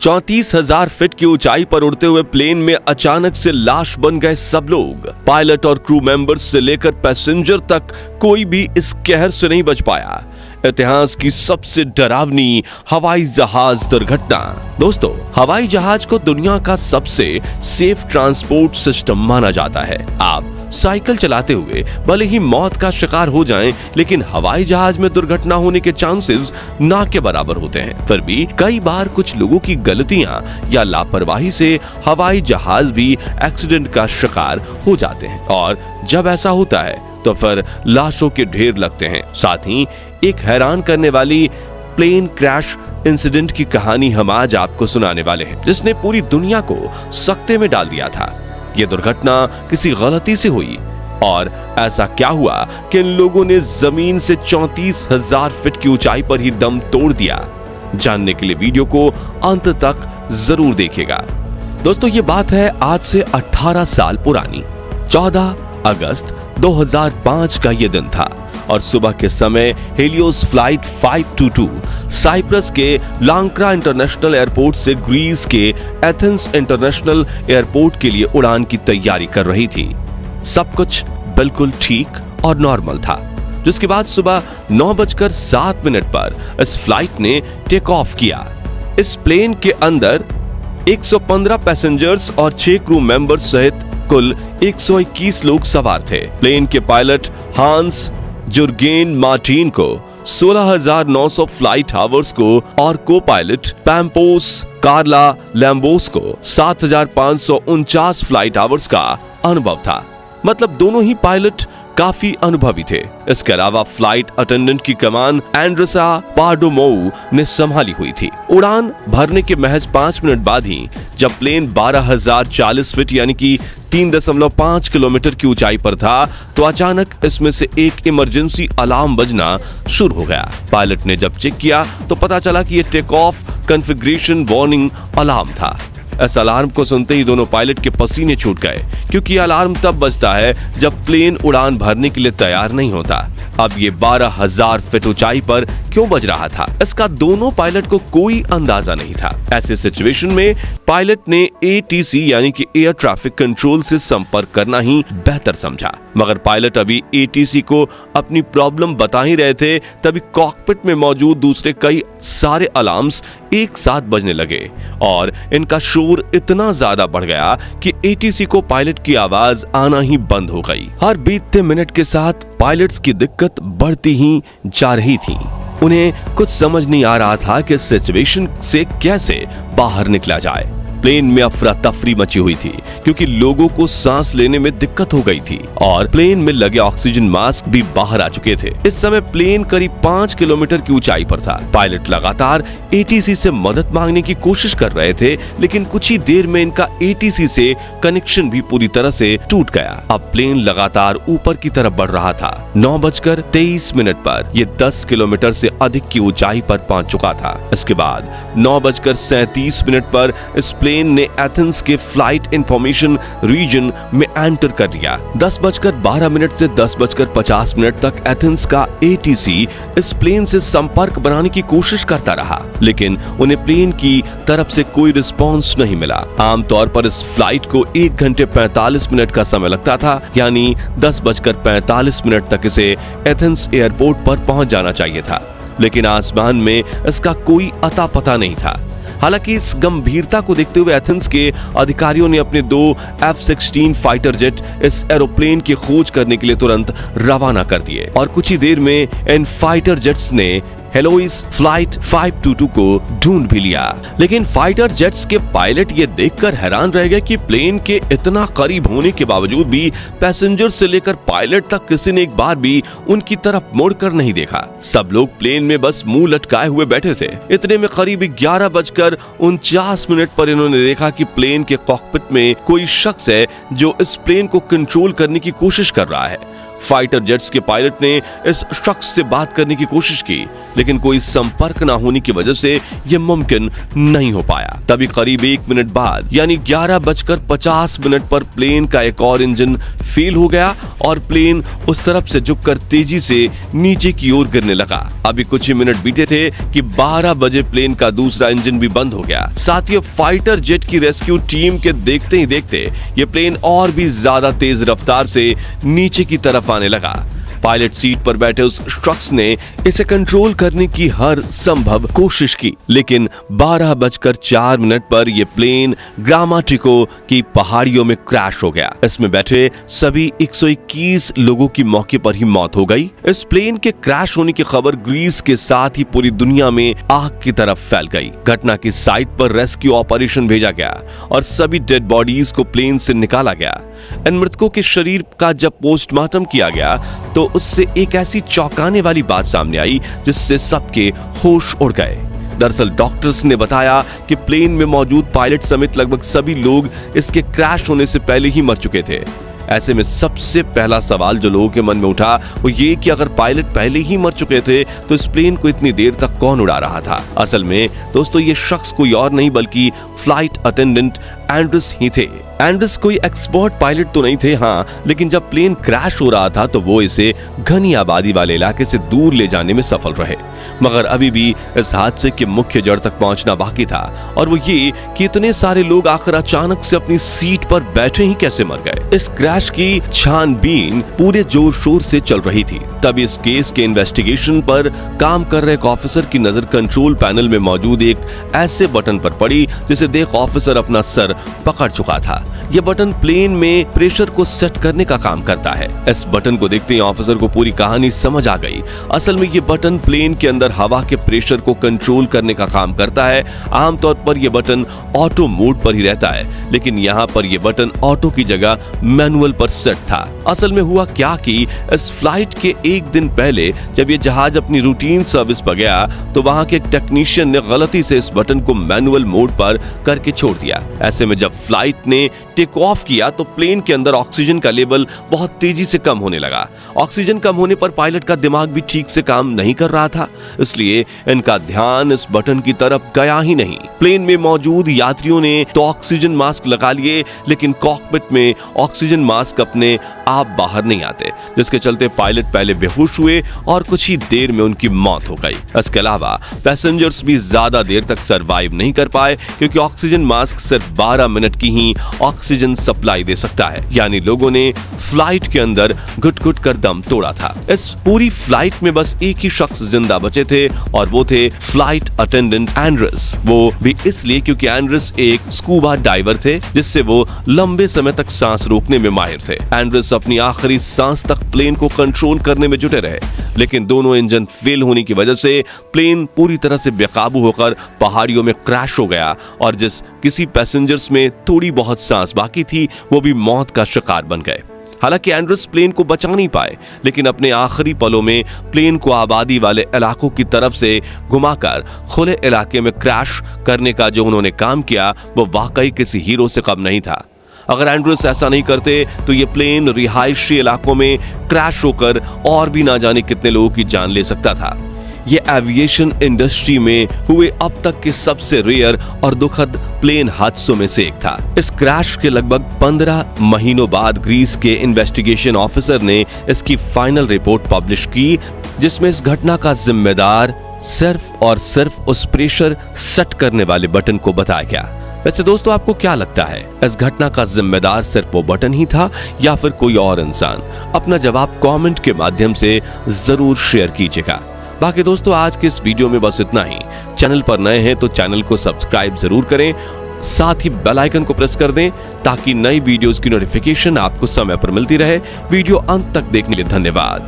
34,000 feet की ऊंचाई पर उड़ते हुए प्लेन में अचानक से लाश बन गए सब लोग। पायलट और क्रू मेंबर्स से लेकर पैसेंजर तक कोई भी इस कहर से नहीं बच पाया। इतिहास की सबसे डरावनी हवाई जहाज दुर्घटना। दोस्तों, हवाई जहाज को दुनिया का सबसे सेफ ट्रांसपोर्ट सिस्टम माना जाता है। आप साइकिल चलाते हुए भले ही मौत का शिकार हो जाएं, लेकिन हवाई जहाज में दुर्घटना होने के चांसेस ना के बराबर होते हैं। फिर भी कई बार कुछ लोगों की गलतियां या लापरवाही से हवाई जहाज भी एक्सीडेंट का शिकार हो जाते हैं, और जब ऐसा होता है तो फिर लाशों के ढेर लगते हैं। साथ ही एक हैरान करने वाली प्लेन क्रैश इंसिडेंट की कहानी हम आज आपको सुनाने वाले हैं, जिसने पूरी दुनिया को सकते में डाल दिया था। यह दुर्घटना किसी गलती से हुई, और ऐसा क्या हुआ कि इन लोगों ने जमीन से 34,000 फीट की ऊंचाई पर ही दम तोड़ दिया। जानने के लिए वीडियो को अंत तक जरूर देखिएगा। दोस्तों, ये बात है आज से 18 साल पुरानी। 14 अगस्त 2005 का यह दिन था, और सुबह के समय हेलियोस फ्लाइट 522 साइप्रस के लांक्रा इंटरनेशनल एयरपोर्ट से ग्रीस के एथेंस इंटरनेशनल एयरपोर्ट के लिए उड़ान की तैयारी कर रही थी। सब कुछ बिल्कुल ठीक और नॉर्मल था, जिसके बाद सुबह 9:07 पर इस फ्लाइट ने टेक ऑफ किया। इस प्लेन के अंदर 115 पैसेंजर्स और 6 क्रू मेंबर्स सहित कुल 121 लोग सवार थे। प्लेन के पायलट हांस जुर्गेन मार्टिन को 16,900 फ्लाइट आवर्स को और को पायलट पैम्पोस कार्ला लैम्बोस को 7,549 फ्लाइट आवर्स का अनुभव था। मतलब दोनों ही पायलट काफी अनुभवी थे। इसके अलावा फ्लाइट अटेंडेंट की कमान एंड्रेसा पार्डोमोउ ने संभाली हुई थी। उड़ान भरने के महज 5 मिनट बाद ही जब प्लेन 12,040 फीट यानी कि 3.5 किलोमीटर की ऊंचाई पर था, तो अचानक इसमें से एक इमरजेंसी अलार्म बजना शुरू हो गया। पायलट ने जब चेक किया तो पता चला कि यह take off configuration warning alarm था। इस अलार्म को सुनते ही दोनों पायलट के पसीने छूट गए, क्योंकि अलार्म तब बजता है जब प्लेन उड़ान भरने के लिए तैयार नहीं होता। अब ये 12,000 फीट ऊंचाई पर क्यों बज रहा था, इसका दोनों पायलट को कोई अंदाजा नहीं था। ऐसे सिचुएशन में पायलट ने ATC यानी कि एयर ट्रैफिक कंट्रोल से संपर्क करना ही बेहतर समझा। मगर पायलट अभी ATC को अपनी प्रॉब्लम बता ही रहे थे, तभी कॉकपिट में मौजूद दूसरे कई सारे अलार्म्स एक साथ बजने लगे, और इनका शोर इतना ज्यादा बढ़ गया कि ATC को पायलट की आवाज आना ही बंद हो गई। हर बीतते मिनट के साथ पायलट्स की दिक्कत बढ़ती ही जा रही थी। उन्हें कुछ समझ नहीं आ रहा था कि सिचुएशन से कैसे बाहर निकला जाए। प्लेन में अफरा तफरी मची हुई थी, क्योंकि लोगों को सांस लेने में दिक्कत हो गई थी, और प्लेन में लगे ऑक्सीजन मास्क भी बाहर आ चुके थे। इस समय प्लेन करीब 5 किलोमीटर की ऊंचाई पर था। पायलट लगातार ATC से मदद मांगने की कोशिश कर रहे थे, लेकिन कुछ ही देर में इनका ATC से कनेक्शन भी पूरी तरह से टूट गया। अब प्लेन लगातार ऊपर की तरफ बढ़ रहा था। 9:23 पर यह 10 किलोमीटर से अधिक की ऊंचाई पर पहुंच चुका था। इसके बाद 9:37 पर इस प्लेन ने एथेंस के फ्लाइट इंफॉर्मेशन रीजन में एंटर कर लिया। 10:12 से 10:50 तक एथेंस का ATC इस प्लेन से संपर्क बनाने की कोशिश करता रहा, लेकिन उन्हें प्लेन की तरफ से कोई रिस्पॉन्स नहीं मिला। आमतौर पर इस फ्लाइट को 1 घंटे 45 मिनट का समय लगता था, यानी 10:45 तक इसे एथेंस एयरपोर्ट पर पहुंच जाना चाहिए था, लेकिन आसमान में इसका कोई अता पता नहीं था। हालांकि इस गंभीरता को देखते हुए एथेंस के अधिकारियों ने अपने 2 F-16 फाइटर जेट इस एरोप्लेन की खोज करने के लिए तुरंत रवाना कर दिए, और कुछ ही देर में इन फाइटर जेट्स ने हेलोइस फ्लाइट 522 को ढूंढ भी लिया। लेकिन फाइटर जेट्स के पायलट ये देखकर हैरान रह गए कि प्लेन के इतना करीब होने के बावजूद भी पैसेंजर से लेकर पायलट तक किसी ने एक बार भी उनकी तरफ मुड़कर नहीं देखा। सब लोग प्लेन में बस मुंह लटकाए हुए बैठे थे। इतने में करीब 11:49 पर इन्होंने देखा कि प्लेन के कॉकपिट में कोई शख्स है जो इस प्लेन को कंट्रोल करने की कोशिश कर रहा है। फाइटर जेट्स के पायलट ने इस शख्स से बात करने की कोशिश की, लेकिन कोई संपर्क न होने की वजह से यह मुमकिन नहीं हो पाया। तभी करीब 1 मिनट बाद यानी 11:50 पर प्लेन का एक और इंजन फेल हो गया और प्लेन उस तरफ से झुककर तेजी से नीचे की ओर गिरने लगा। अभी कुछ ही मिनट बीते थे कि 12 बजे प्लेन का दूसरा इंजन भी बंद हो गया। साथ ही फाइटर जेट की रेस्क्यू टीम के देखते ही देखते ये प्लेन और भी ज्यादा तेज रफ्तार से नीचे की तरफ आने लगा। पायलट सीट पर बैठे उस शख्स ने इसे कंट्रोल करने की हर संभव कोशिश की, लेकिन 12:04 पर यह प्लेन ग्रामाटिको की पहाड़ियों में क्रैश हो गया। इसमें बैठे सभी 121 लोगों की मौके पर ही मौत हो गई। इस प्लेन के क्रैश होने की खबर ग्रीस के साथ ही पूरी दुनिया में आग की तरफ फैल गई। घटना की साइट पर रेस्क्यू ऑपरेशन भेजा गया और सभी डेड बॉडीज को प्लेन से निकाला गया। इन मृतकों के शरीर का जब पोस्टमार्टम किया गया तो उससे एक ऐसी चौंकाने वाली बात सामने आई जिससे सबके होश उड़ गए। दरअसल डॉक्टर्स ने बताया कि प्लेन में मौजूद पायलट समेत लगभग सभी लोग इसके क्रैश होने से पहले ही मर चुके थे। ऐसे में सबसे पहला सवाल जो लोगों के मन में उठा वो ये कि अगर पायलट पहले ही मर चुके थे तो इस प्लेन को इतनी देर तक कौन उड़ा रहा था। असल में दोस्तों ये शख्स कोई और नहीं बल्कि फ्लाइट अटेंडेंट एंड्रस ही थे। एंड्रस कोई एक्सपर्ट पायलट तो नहीं थे, हाँ, लेकिन जब प्लेन क्रैश हो रहा था तो वो इसे घनी आबादी वाले इलाके से दूर ले जाने में सफल रहे। मगर अभी भी इस हादसे के मुख्य जड़ तक पहुंचना बाकी था और वो ये कि इतने सारे लोग आखिर अचानक से अपनी सीट पर बैठे ही कैसे मर गए। इस क्रैश की छानबीन पूरे जोर शोर से चल रही थी। तब इस केस के इन्वेस्टिगेशन पर काम कर रहे एक ऑफिसर की नजर कंट्रोल पैनल में मौजूद एक ऐसे बटन पर पड़ी जिसे देख ऑफिसर अपना सर पकड़ चुका था। यह बटन प्लेन में प्रेशर को सेट करने का काम करता है। इस बटन को देखते ही ऑफिसर को पूरी कहानी समझ आ गई। असल में यह बटन प्लेन के अंदर हवा के प्रेशर को कंट्रोल करने का काम करता है। आमतौर पर यह बटन ऑटो मोड पर ही रहता है, लेकिन यहाँ पर यह बटन ऑटो की जगह मैनुअल पर सेट था। असल में हुआ क्या कि इस फ्लाइट के एक दिन पहले जब यह जहाज अपनी रूटीन सर्विस पर गया तो वहां के एक टेक्नीशियन ने गलती से इस बटन को मैनुअल मोड पर करके छोड़ दिया। ऐसे में जब फ्लाइट ने टेक ऑफ किया तो प्लेन के अंदर ऑक्सीजन का लेवल बहुत तेजी से कम होने लगा। ऑक्सीजन कम होने पर पायलट का दिमाग भी ठीक से काम नहीं कर रहा था, इसलिए इनका ध्यान इस बटन की तरफ गया ही नहीं। प्लेन में मौजूद यात्रियों ने तो ऑक्सीजन मास्क लगा लिए, लेकिन कॉकपिट में ऑक्सीजन मास्क अपने आप बाहर नहीं आते, जिसके चलते पायलट पहले बेहोश हुए और कुछ ही देर में उनकी मौत हो गई। इसके अलावा पैसेंजर्स भी ज्यादा देर तक सरवाइव नहीं कर पाए क्योंकि ऑक्सीजन मास्क सिर्फ 12 मिनट की ही ऑक्सीजन सप्लाई दे सकता है, यानी लोगों ने फ्लाइट के अंदर घुट-घुट कर दम तोड़ा था। इस पूरी फ्लाइट में बस एक ही शख्स जिंदा बचे थे और वो थे फ्लाइट अटेंडेंट एंड्रस। वो भी इसलिए क्योंकि एंड्रस एक स्कूबा डाइवर थे, जिससे वो लंबे समय तक सांस रोकने में माहिर थे। एंड्रस अपनी आखिरी सांस तक प्लेन को कंट्रोल करने में जुटे रहे, लेकिन दोनों इंजन फेल होने की वजह से प्लेन पूरी तरह से बेकाबू होकर पहाड़ियों में क्रैश हो गया और जिस किसी पैसेंजर्स में थोड़ी बहुत सांस बाकी थी वो भी मौत का शिकार बन गए। हालांकि एंड्रस प्लेन को बचा नहीं पाए, लेकिन अपने आखिरी पलों में प्लेन को आबादी वाले इलाकों की तरफ से घुमाकर खुले इलाके में क्रैश करने का जो उन्होंने काम किया वो वाकई किसी हीरो से कम नहीं था। अगर एंड्रस ऐसा नहीं करते तो ये प्लेन रिहायशी इलाकों में क्रैश होकर और भी ना जाने कितने लोगों की जान ले सकता था। ये एविएशन इंडस्ट्री में हुए अब तक के सबसे रेयर और दुखद प्लेन हादसों में से एक था। इस क्रैश के लगभग 15 महीनों बाद ग्रीस के इन्वेस्टिगेशन ऑफिसर ने इसकी फाइनल रिपोर्ट पब्लिश की, जिसमें इस घटना का जिम्मेदार सिर्फ और सिर्फ उस प्रेशर सेट करने वाले बटन को बताया गया। वैसे दोस्तों आपको क्या लगता है, इस घटना का जिम्मेदार सिर्फ वो बटन ही था या फिर कोई और इंसान? अपना जवाब कमेंट के माध्यम से जरूर शेयर कीजिएगा। बाकी दोस्तों आज के इस वीडियो में बस इतना ही। चैनल पर नए हैं तो चैनल को सब्सक्राइब जरूर करें, साथ ही बेल आइकन को प्रेस कर दें ताकि नई वीडियोस की नोटिफिकेशन आपको समय पर मिलती रहे। वीडियो अंत तक देखने के लिए धन्यवाद।